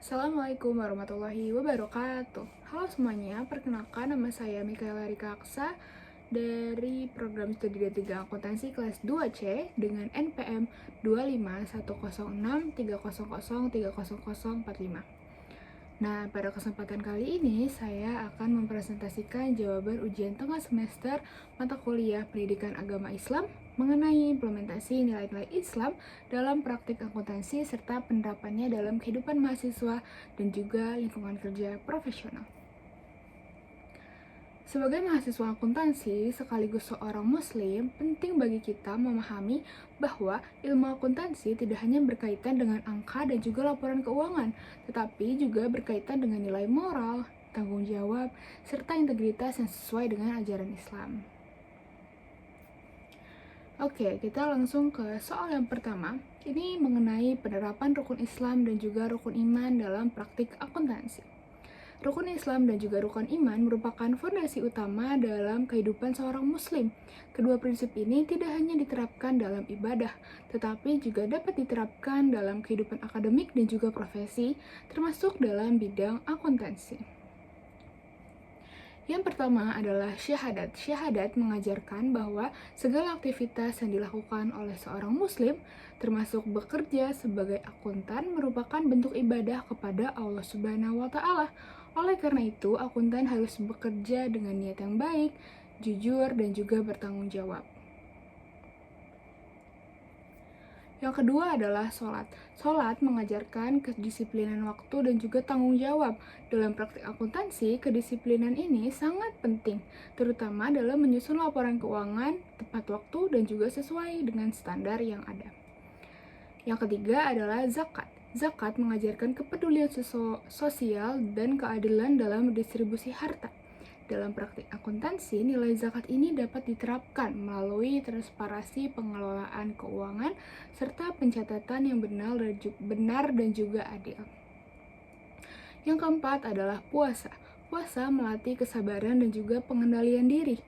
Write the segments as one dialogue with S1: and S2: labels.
S1: Assalamualaikum warahmatullahi wabarakatuh. Halo semuanya, perkenalkan nama saya Mikaela Rika Aksa dari program studi D3 Akuntansi kelas 2C dengan NPM 2510630030045. Nah, pada kesempatan kali ini saya akan mempresentasikan jawaban ujian tengah semester mata kuliah Pendidikan Agama Islam mengenai implementasi nilai-nilai Islam dalam praktik akuntansi serta penerapannya dalam kehidupan mahasiswa dan juga lingkungan kerja profesional. Sebagai mahasiswa akuntansi sekaligus seorang muslim, penting bagi kita memahami bahwa ilmu akuntansi tidak hanya berkaitan dengan angka dan juga laporan keuangan, tetapi juga berkaitan dengan nilai moral, tanggung jawab, serta integritas yang sesuai dengan ajaran Islam. Oke, kita langsung ke soal yang pertama. Ini mengenai penerapan rukun Islam dan juga rukun iman dalam praktik akuntansi. Rukun Islam dan juga rukun iman merupakan fondasi utama dalam kehidupan seorang muslim. Kedua prinsip ini tidak hanya diterapkan dalam ibadah, tetapi juga dapat diterapkan dalam kehidupan akademik dan juga profesi, termasuk dalam bidang akuntansi. Yang pertama adalah syahadat. Syahadat mengajarkan bahwa segala aktivitas yang dilakukan oleh seorang muslim, termasuk bekerja sebagai akuntan, merupakan bentuk ibadah kepada Allah Subhanahu wa Ta'ala. Oleh karena itu, akuntan harus bekerja dengan niat yang baik, jujur, dan juga bertanggung jawab. Yang kedua adalah sholat. Sholat mengajarkan kedisiplinan waktu dan juga tanggung jawab. Dalam praktik akuntansi, kedisiplinan ini sangat penting, terutama dalam menyusun laporan keuangan tepat waktu dan juga sesuai dengan standar yang ada. Yang ketiga adalah zakat. Zakat mengajarkan kepedulian sosial dan keadilan dalam distribusi harta. Dalam praktik akuntansi, nilai zakat ini dapat diterapkan melalui transparansi pengelolaan keuangan serta pencatatan yang benar dan juga adil. Yang keempat adalah puasa. Puasa melatih kesabaran dan juga pengendalian diri.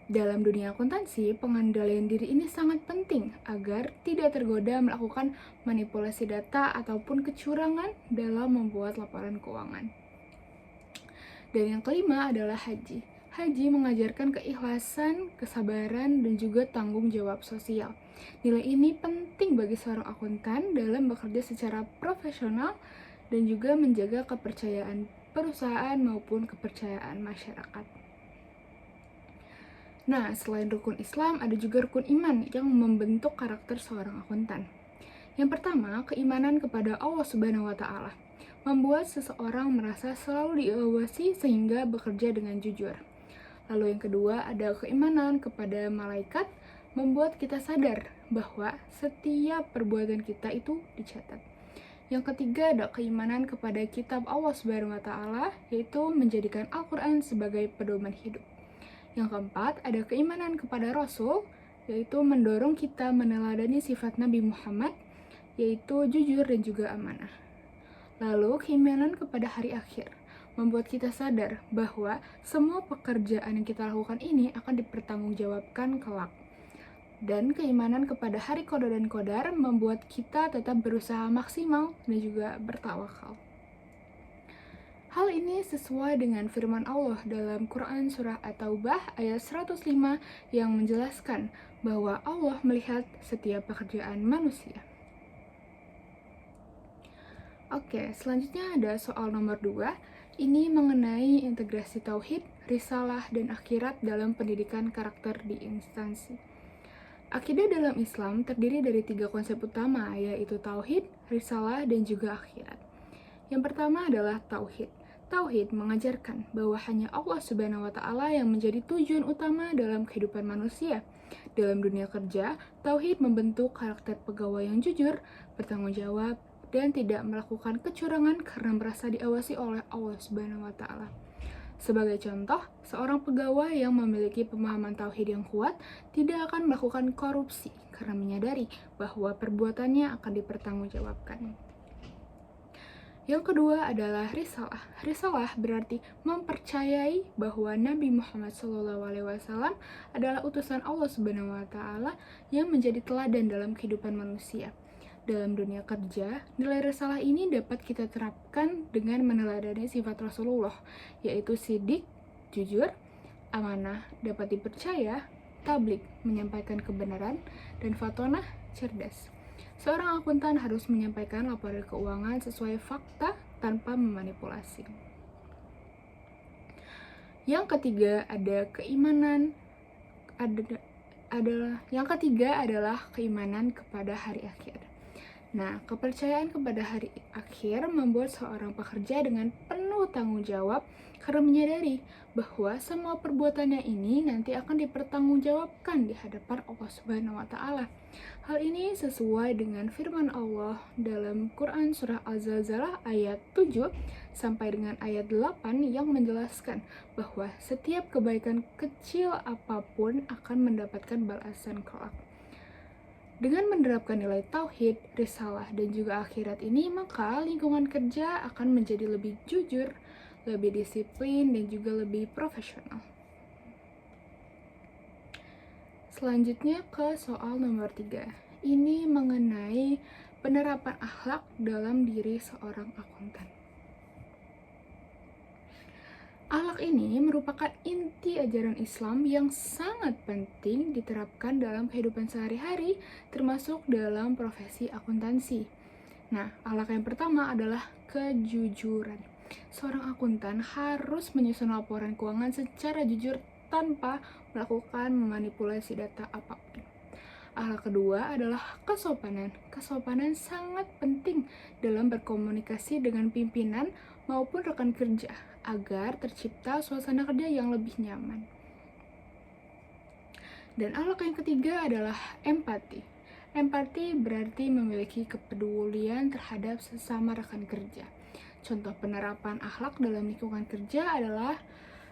S1: Dalam dunia akuntansi, pengendalian diri ini sangat penting agar tidak tergoda melakukan manipulasi data ataupun kecurangan dalam membuat laporan keuangan. Dan yang kelima adalah haji. Haji mengajarkan keikhlasan, kesabaran, dan juga tanggung jawab sosial. Nilai ini penting bagi seorang akuntan dalam bekerja secara profesional dan juga menjaga kepercayaan perusahaan maupun kepercayaan masyarakat. Nah, selain rukun Islam, ada juga rukun iman yang membentuk karakter seorang akuntan. Yang pertama, keimanan kepada Allah Subhanahu wa Ta'ala membuat seseorang merasa selalu diawasi sehingga bekerja dengan jujur. Lalu yang kedua ada keimanan kepada malaikat, membuat kita sadar bahwa setiap perbuatan kita itu dicatat. Yang ketiga ada keimanan kepada kitab Allah Subhanahu wa Ta'ala, yaitu menjadikan Al-Quran sebagai pedoman hidup. Yang keempat ada keimanan kepada Rasul, yaitu mendorong kita meneladani sifat Nabi Muhammad, yaitu jujur dan juga amanah. Lalu, keimanan kepada hari akhir membuat kita sadar bahwa semua pekerjaan yang kita lakukan ini akan dipertanggungjawabkan kelak. Dan keimanan kepada hari qada dan qadar membuat kita tetap berusaha maksimal dan juga bertawakal. Hal ini sesuai dengan firman Allah dalam Quran Surah At-Taubah ayat 105 yang menjelaskan bahwa Allah melihat setiap pekerjaan manusia. Oke, selanjutnya ada soal nomor 2. Ini mengenai integrasi tauhid, risalah, dan akhirat dalam pendidikan karakter di instansi. Akidah dalam Islam terdiri dari 3 konsep utama, yaitu tauhid, risalah, dan juga akhirat. Yang pertama adalah tauhid. Tauhid mengajarkan bahwa hanya Allah Subhanahu wa Ta'ala yang menjadi tujuan utama dalam kehidupan manusia. Dalam dunia kerja, tauhid membentuk karakter pegawai yang jujur, bertanggung jawab, dan tidak melakukan kecurangan karena merasa diawasi oleh Allah Subhanahu wa Ta'ala. Sebagai contoh, seorang pegawai yang memiliki pemahaman tauhid yang kuat tidak akan melakukan korupsi karena menyadari bahwa perbuatannya akan dipertanggungjawabkan. Yang kedua adalah risalah. Risalah berarti mempercayai bahwa Nabi Muhammad SAW adalah utusan Allah Subhanahu wa Ta'ala yang menjadi teladan dalam kehidupan manusia. Dalam dunia kerja, nilai risalah ini dapat kita terapkan dengan meneladani sifat Rasulullah, yaitu sidik, jujur, amanah, dapat dipercaya, tablik, menyampaikan kebenaran, dan fatonah, cerdas. Seorang akuntan harus menyampaikan laporan keuangan sesuai fakta tanpa memanipulasi. Yang ketiga adalah keimanan kepada hari akhir. Nah, kepercayaan kepada hari akhir membuat seorang pekerja dengan penuh tanggung jawab karena menyadari bahwa semua perbuatannya ini nanti akan dipertanggungjawabkan di hadapan Allah Subhanahu wa taala. Hal ini sesuai dengan firman Allah dalam Quran surah Az-Zalzalah ayat 7 sampai dengan ayat 8 yang menjelaskan bahwa setiap kebaikan kecil apapun akan mendapatkan balasan kelak. Dengan menerapkan nilai tauhid, risalah, dan juga akhirat ini, maka lingkungan kerja akan menjadi lebih jujur, lebih disiplin, dan juga lebih profesional. Selanjutnya ke soal nomor 3. Ini mengenai penerapan akhlak dalam diri seorang akuntan. Akhlak ini merupakan inti ajaran Islam yang sangat penting diterapkan dalam kehidupan sehari-hari, termasuk dalam profesi akuntansi. Nah, akhlak yang pertama adalah kejujuran. Seorang akuntan harus menyusun laporan keuangan secara jujur tanpa melakukan memanipulasi data apapun. Akhlak kedua adalah kesopanan. Kesopanan sangat penting dalam berkomunikasi dengan pimpinan maupun rekan kerja agar tercipta suasana kerja yang lebih nyaman. Dan akhlak yang ketiga adalah empati. Empati berarti memiliki kepedulian terhadap sesama rekan kerja. Contoh penerapan akhlak dalam lingkungan kerja adalah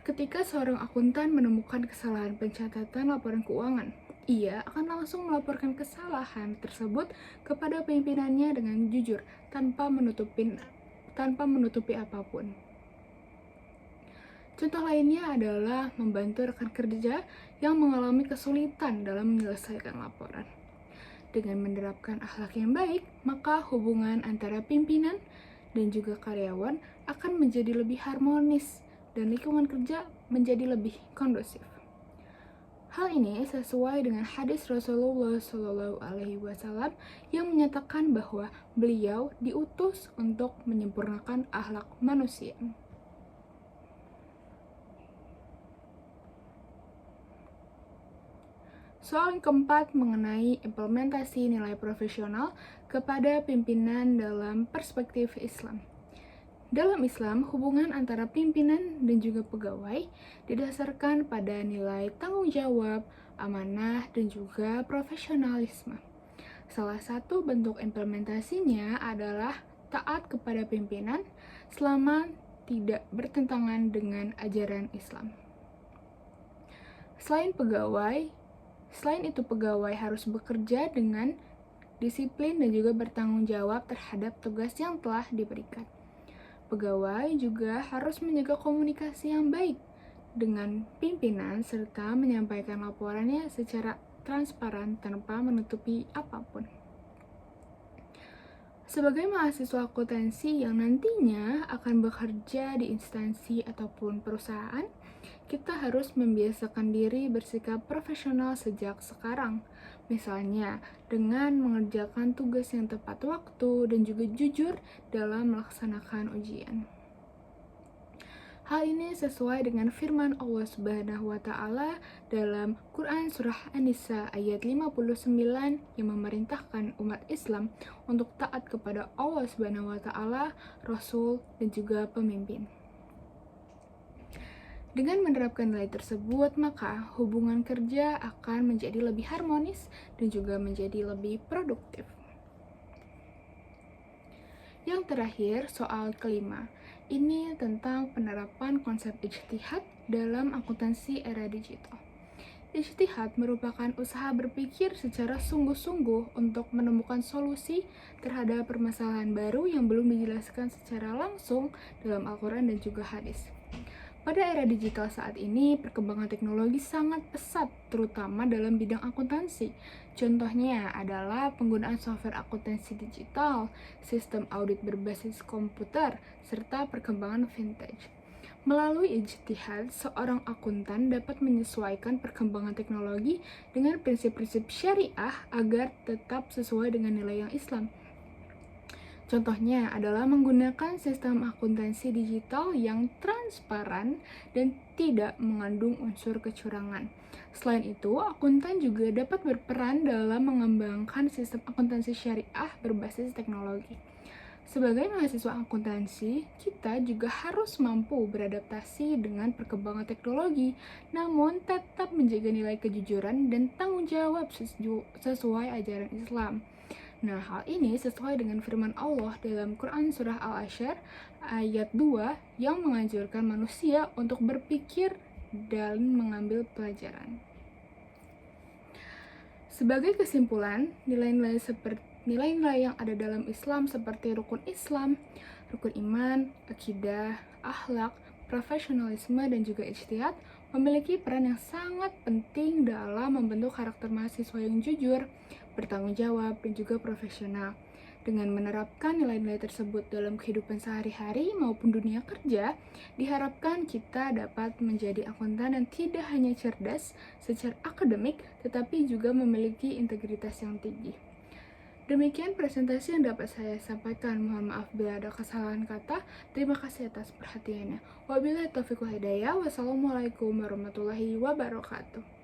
S1: ketika seorang akuntan menemukan kesalahan pencatatan laporan keuangan. Ia akan langsung melaporkan kesalahan tersebut kepada pimpinannya dengan jujur tanpa menutupi apapun. Contoh lainnya adalah membantu rekan kerja yang mengalami kesulitan dalam menyelesaikan laporan. Dengan menerapkan akhlak yang baik, maka hubungan antara pimpinan dan juga karyawan akan menjadi lebih harmonis dan lingkungan kerja menjadi lebih kondusif. Hal ini sesuai dengan hadis Rasulullah SAW yang menyatakan bahwa beliau diutus untuk menyempurnakan akhlak manusia. Soal yang keempat mengenai implementasi nilai profesional kepada pimpinan dalam perspektif Islam. Dalam Islam, hubungan antara pimpinan dan juga pegawai didasarkan pada nilai tanggung jawab, amanah, dan juga profesionalisme. Salah satu bentuk implementasinya adalah taat kepada pimpinan selama tidak bertentangan dengan ajaran Islam. Selain itu pegawai harus bekerja dengan disiplin dan juga bertanggung jawab terhadap tugas yang telah diberikan. Pegawai juga harus menjaga komunikasi yang baik dengan pimpinan serta menyampaikan laporannya secara transparan tanpa menutupi apapun. Sebagai mahasiswa akuntansi yang nantinya akan bekerja di instansi ataupun perusahaan, kita harus membiasakan diri bersikap profesional sejak sekarang. Misalnya, dengan mengerjakan tugas yang tepat waktu dan juga jujur dalam melaksanakan ujian. Hal ini sesuai dengan firman Allah Subhanahu wa taala dalam Quran surah An-Nisa ayat 59 yang memerintahkan umat Islam untuk taat kepada Allah Subhanahu wa taala, Rasul, dan juga pemimpin. Dengan menerapkan nilai tersebut, maka hubungan kerja akan menjadi lebih harmonis dan juga menjadi lebih produktif. Yang terakhir, soal kelima. Ini tentang penerapan konsep ijtihad dalam akuntansi era digital. Ijtihad merupakan usaha berpikir secara sungguh-sungguh untuk menemukan solusi terhadap permasalahan baru yang belum dijelaskan secara langsung dalam Al-Quran dan juga hadis. Pada era digital saat ini, perkembangan teknologi sangat pesat, terutama dalam bidang akuntansi. Contohnya adalah penggunaan software akuntansi digital, sistem audit berbasis komputer, serta perkembangan vintage. Melalui ijtihad, seorang akuntan dapat menyesuaikan perkembangan teknologi dengan prinsip-prinsip syariah agar tetap sesuai dengan nilai yang Islam. Contohnya adalah menggunakan sistem akuntansi digital yang transparan dan tidak mengandung unsur kecurangan. Selain itu, akuntan juga dapat berperan dalam mengembangkan sistem akuntansi syariah berbasis teknologi. Sebagai mahasiswa akuntansi, kita juga harus mampu beradaptasi dengan perkembangan teknologi, namun tetap menjaga nilai kejujuran dan tanggung jawab sesuai ajaran Islam. Nah, hal ini sesuai dengan firman Allah dalam Quran Surah Al-Asyr ayat 2 yang menganjurkan manusia untuk berpikir dan mengambil pelajaran. Sebagai kesimpulan, nilai-nilai yang ada dalam Islam seperti rukun Islam, rukun iman, akidah, akhlak, profesionalisme, dan juga ijtihad memiliki peran yang sangat penting dalam membentuk karakter mahasiswa yang jujur, bertanggung jawab, dan juga profesional. Dengan menerapkan nilai-nilai tersebut dalam kehidupan sehari-hari maupun dunia kerja, diharapkan kita dapat menjadi akuntan yang tidak hanya cerdas secara akademik, tetapi juga memiliki integritas yang tinggi. Demikian presentasi yang dapat saya sampaikan. Mohon maaf bila ada kesalahan kata. Terima kasih atas perhatiannya. Wabillahi taufiq wal hidayah. Wassalamualaikum warahmatullahi wabarakatuh.